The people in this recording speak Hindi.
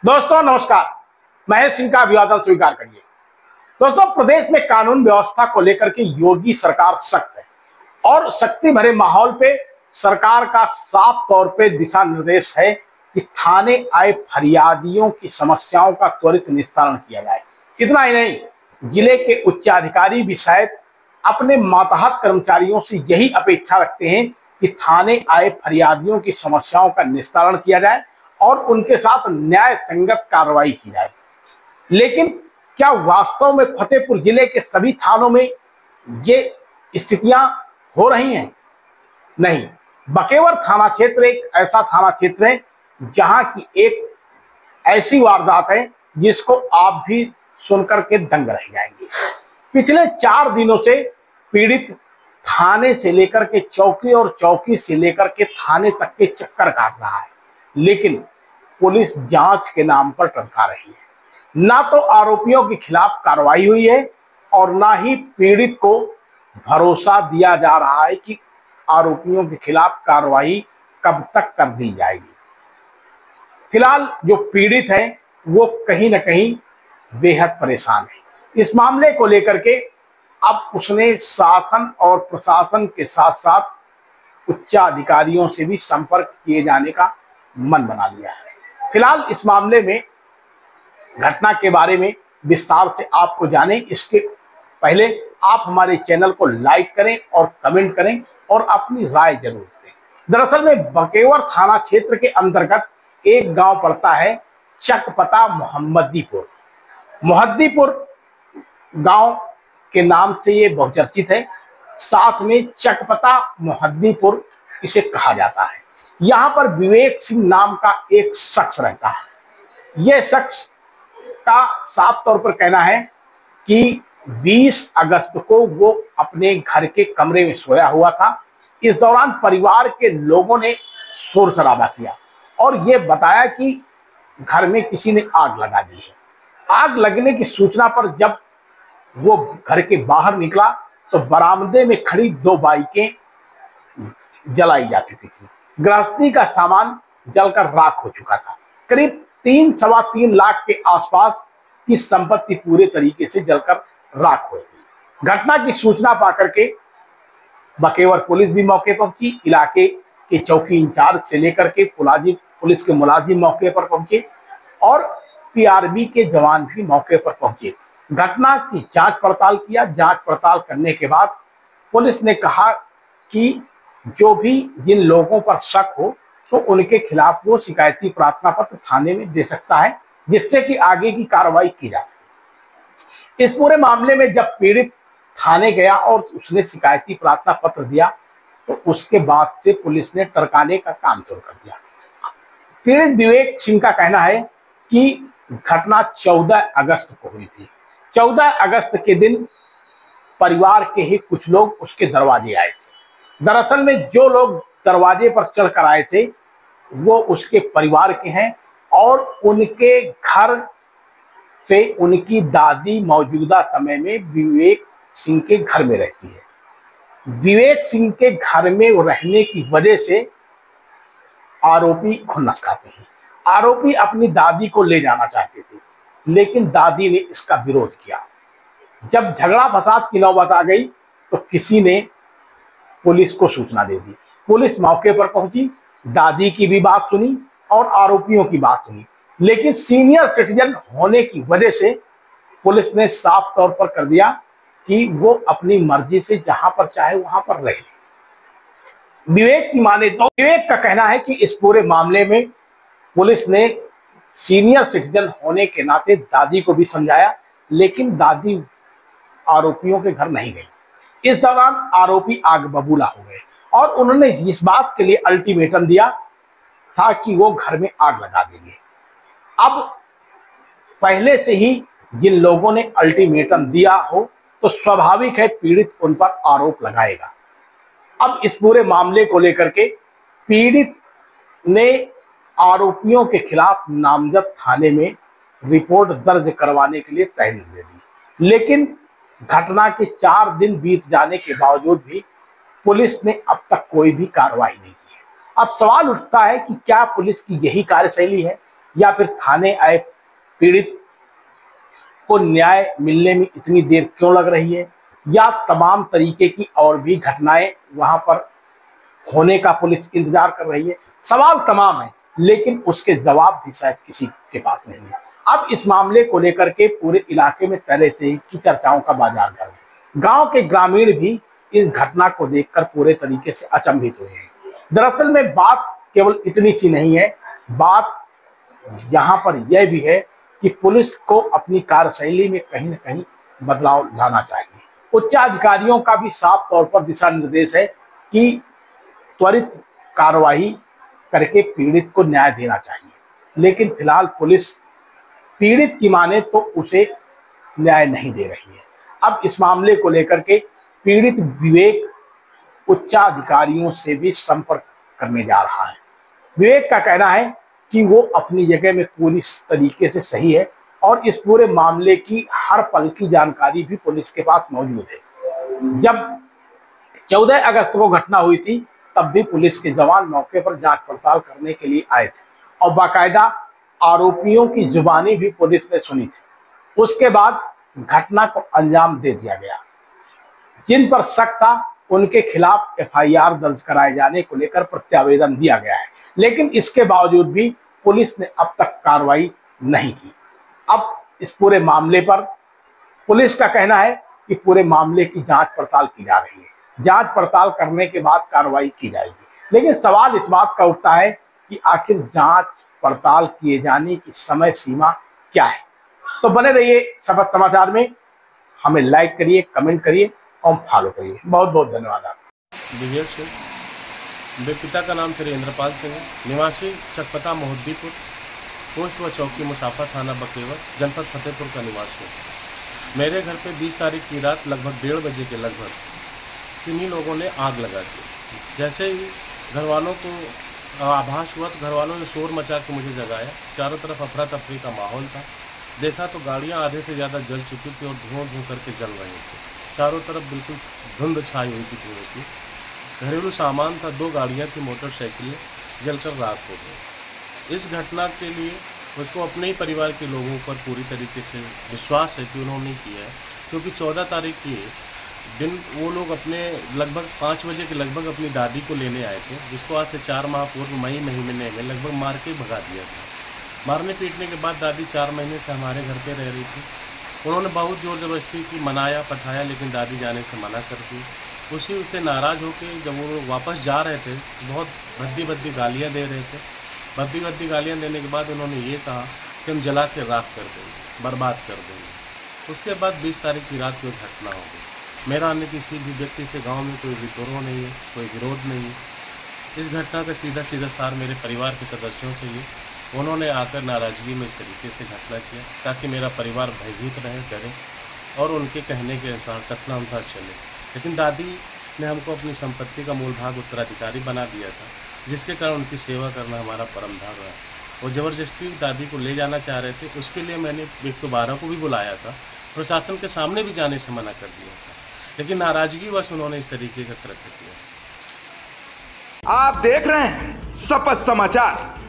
दोस्तों नमस्कार। महेश सिंह का अभिवादन स्वीकार करिए। दोस्तों, प्रदेश में कानून व्यवस्था को लेकर के योगी सरकार सख्त है और शक्ति भरे माहौल पे सरकार का साफ तौर पे दिशा निर्देश है कि थाने आए फरियादियों की समस्याओं का त्वरित निस्तारण किया जाए। इतना ही नहीं, जिले के उच्चाधिकारी भी शायद अपने मातहत कर्मचारियों से यही अपेक्षा रखते हैं कि थाने आए फरियादियों की समस्याओं का निस्तारण किया जाए और उनके साथ न्याय संगत कार्रवाई की जाए। लेकिन क्या वास्तव में फतेहपुर जिले के सभी थानों में ये स्थितियां हो रही हैं? नहीं। बकेवर थाना क्षेत्र एक ऐसा थाना क्षेत्र है जहां की एक ऐसी वारदात है जिसको आप भी सुनकर के दंग रह जाएंगे। पिछले 4 दिनों से पीड़ित थाने से लेकर के चौकी और चौकी से लेकर के थाने तक के चक्कर काट रहा है, लेकिन पुलिस जांच के नाम पर टरका रही है। ना तो आरोपियों के खिलाफ कार्रवाई हुई है और ना ही पीड़ित को भरोसा दिया जा रहा है कि आरोपियों के खिलाफ कार्रवाई कब तक कर दी जाएगी। फिलहाल जो पीड़ित है वो कहीं ना कहीं बेहद परेशान है। इस मामले को लेकर के अब उसने शासन और प्रशासन के साथ साथ उच्चाधिकारियों से भी संपर्क किए जाने का मन बना लिया है। फिलहाल इस मामले में घटना के बारे में विस्तार से आपको जाने, इसके पहले आप हमारे चैनल को लाइक करें और कमेंट करें और अपनी राय जरूर दें। दरअसल में बकेवर थाना क्षेत्र के अंतर्गत एक गांव पड़ता है चकपता मोहम्मदीपुर। मोहद्दीपुर गांव के नाम से ये बहुचर्चित है, साथ में चकपता मोहद्दीपुर इसे कहा जाता है। यहां पर विवेक सिंह नाम का एक शख्स रहता है। यह शख्स का साफ तौर पर कहना है कि 20 अगस्त को वो अपने घर के कमरे में सोया हुआ था। इस दौरान परिवार के लोगों ने शोर शराबा किया और ये बताया कि घर में किसी ने आग लगा दी है। आग लगने की सूचना पर जब वो घर के बाहर निकला तो बरामदे में खड़ी 2 बाइकें जलाई जा चुकी थी। गृहस्थी का सामान जलकर राख हो चुका था। करीब 3-3.25 लाख के आसपास की संपत्ति पूरे तरीके से जलकर राख हो गई। घटना की सूचना पाकर के बकेवर पुलिस भी मौके पर पहुंची। इलाके के चौकी इंचार्ज से लेकर के पुलिस के मुलाजिम मौके पर पहुंचे और पीआरबी के जवान भी मौके पर पहुंचे। घटना की जांच पड़ताल किया। जांच पड़ताल करने के बाद पुलिस ने कहा कि जो भी जिन लोगों पर शक हो तो उनके खिलाफ वो शिकायती प्रार्थना पत्र थाने में दे सकता है, जिससे कि आगे की कार्रवाई की जाए। इस पूरे मामले में जब पीड़ित थाने गया और उसने शिकायती प्रार्थना पत्र दिया तो उसके बाद से पुलिस ने टरकाने का काम शुरू कर दिया। पीड़ित विवेक सिंह का कहना है कि घटना 14 अगस्त को हुई थी। 14 अगस्त के दिन परिवार के ही कुछ लोग उसके दरवाजे आए थे। दरअसल में जो लोग दरवाजे पर चढ़कर आए थे वो उसके परिवार के हैं और उनके घर से उनकी दादी मौजूदा समय में विवेक सिंह के घर में रहती है। विवेक सिंह के घर में रहने की वजह से आरोपी खुन्नस खाते हैं। आरोपी अपनी दादी को ले जाना चाहते थे, लेकिन दादी ने इसका विरोध किया। जब झगड़ा फसाद की नौबत आ गई तो किसी ने पुलिस को सूचना दे दी। पुलिस मौके पर पहुंची, दादी की भी बात सुनी और आरोपियों की बात सुनी, लेकिन सीनियर सिटीजन होने की वजह से पुलिस ने साफ तौर पर कर दिया कि वो अपनी मर्जी से जहां पर चाहे वहां पर रहे। विवेक की माने तो विवेक का कहना है कि इस पूरे मामले में पुलिस ने सीनियर सिटीजन होने के नाते दादी को भी समझाया, लेकिन दादी आरोपियों के घर नहीं गई। इस दौरान आरोपी आग बबूला हो गए और उन्होंने इस बात के लिए अल्टीमेटम दिया था कि वो घर में आग लगा देंगे। अब पहले से ही जिन लोगों ने अल्टीमेटम दिया हो तो स्वाभाविक है पीड़ित उन पर आरोप लगाएगा। अब इस पूरे मामले को लेकर के पीड़ित ने आरोपियों के खिलाफ नामजद थाने में रिपोर्ट दर्ज करवाने के लिए तहरीर दे दी, लेकिन घटना के 4 दिन बीत जाने के बावजूद भी पुलिस ने अब तक कोई भी कार्रवाई नहीं की है। अब सवाल उठता है कि क्या पुलिस की यही कार्यशैली है? या फिर थाने आए पीड़ित को न्याय मिलने में इतनी देर क्यों लग रही है, या तमाम तरीके की और भी घटनाएं वहां पर होने का पुलिस इंतजार कर रही है। सवाल तमाम है, लेकिन उसके जवाब भी शायद किसी के पास नहीं है। अब इस मामले को लेकर के पूरे इलाके में पहले से ही चर्चाओं का बाजार गर्म है। गांव के ग्रामीण भी इस घटना को देखकर पूरे तरीके से अचंभित हुए हैं। दरअसल में बात केवल इतनी सी नहीं है, बात यहाँ पर यह भी है कि पुलिस को अपनी कार्यशैली में कहीं न कहीं बदलाव लाना चाहिए। उच्चाधिकारियों का भी साफ तौर पर दिशा निर्देश है कि त्वरित कार्रवाई करके पीड़ित को न्याय देना चाहिए, लेकिन फिलहाल पुलिस पीड़ित की माने तो उसे न्याय नहीं दे रही है। अब इस मामले को लेकर के पीड़ित विवेक उच्चाधिकारियों से भी संपर्क करने जा रहा है। विवेक का कहना है कि वो अपनी जगह में पूरी तरीके से सही है और इस पूरे मामले की हर पल की जानकारी भी पुलिस के पास मौजूद है। जब 14 अगस्त को घटना हुई थी, तब भी पुलिस के जवान मौके पर जांच पड़ताल करने के लिए आए थे और बाकायदा आरोपियों की जुबानी भी पुलिस ने सुनी थी। उसके बाद घटना को अंजाम दे दिया गया। जिन पर शक था उनके खिलाफ FIR दर्ज कराए जाने को लेकर प्रत्यावेदन दिया गया है, लेकिन इसके बावजूद भी पुलिस ने अब तक कार्रवाई नहीं की। अब इस पूरे मामले पर पुलिस का कहना है कि पूरे मामले की जांच पड़ताल की जा रही है, जांच पड़ताल करने के बाद कार्रवाई की जाएगी। लेकिन सवाल इस बात का उठता है कि आखिर जांच पड़ताल किए जाने की समय सीमा क्या है। तो बने रहिए सबक समाचार में, हमें लाइक करिए, कमेंट करिए और फॉलो करिए। बहुत बहुत धन्यवाद आपका। विवेक सिंह, मेरे पिता का नाम श्री इंद्रपाल सिंह है, निवासी चकपता मोहद्दीपुर, पोस्ट व चौकी मुसाफा, थाना बकेवर, जनपद फतेहपुर का निवासी है। मेरे घर पे 20 तारीख की रात लगभग 1:30 बजे के लगभग किन्हीं लोगों ने आग लगा दी। जैसे ही घर वालों को आभास हुआ तो घर वालों ने शोर मचा के मुझे जगाया। चारों तरफ अफरा तफरी का माहौल था। देखा तो गाड़ियां आधे से ज़्यादा जल चुकी थी और धुआं धुआं करके जल रही थी। चारों तरफ बिल्कुल धुंध छाई हुई थी धुएं की। घरेलू सामान था, 2 गाड़ियाँ थी, मोटरसाइकिलें जलकर राख हो गई। इस घटना के लिए मुझको अपने ही परिवार के लोगों पर पूरी तरीके से विश्वास है कि उन्होंने किया है, क्योंकि 14 तारीख की दिन वो लोग अपने लगभग 5 बजे के लगभग अपनी दादी को लेने आए थे, जिसको आज से 4 माह पूर्व मई महीने में लगभग मार के भगा दिया था। मारने पीटने के बाद दादी 4 महीने से हमारे घर पे रह रही थी। उन्होंने बहुत ज़ोर ज़बरदस्ती की, मनाया पठाया, लेकिन दादी जाने से मना कर दी। उसी से नाराज़ होकर जब वो लोग वापस जा रहे थे, बहुत भद्दी भद्दी गालियाँ दे रहे थे। भद्दी भद्दी गालियाँ देने के बाद उन्होंने ये कहा कि हम जला के राख कर देंगे, बर्बाद कर देंगे। उसके बाद 20 तारीख की रात को घटना हो गई। मेरा अन्य किसी भी व्यक्ति से गांव में कोई विद्रोह नहीं है, कोई विरोध नहीं है। इस घटना का सीधा सीधा सार मेरे परिवार के सदस्यों से ही, उन्होंने आकर नाराज़गी में इस तरीके से घटना किया ताकि मेरा परिवार भयभीत रहे, डरे और उनके कहने के अनुसार कथनानुसार चले। लेकिन दादी ने हमको अपनी संपत्ति का मूल भाग उत्तराधिकारी बना दिया था, जिसके कारण उनकी सेवा करना हमारा परम धर्म रहा। वो ज़बरदस्ती दादी को ले जाना चाह रहे थे, उसके लिए मैंने 112 को भी बुलाया था, प्रशासन के सामने भी जाने से मना कर दिया था, लेकिन नाराजगी वश उन्होंने इस तरीके का कृत्य किया। आप देख रहे हैं शपथ समाचार।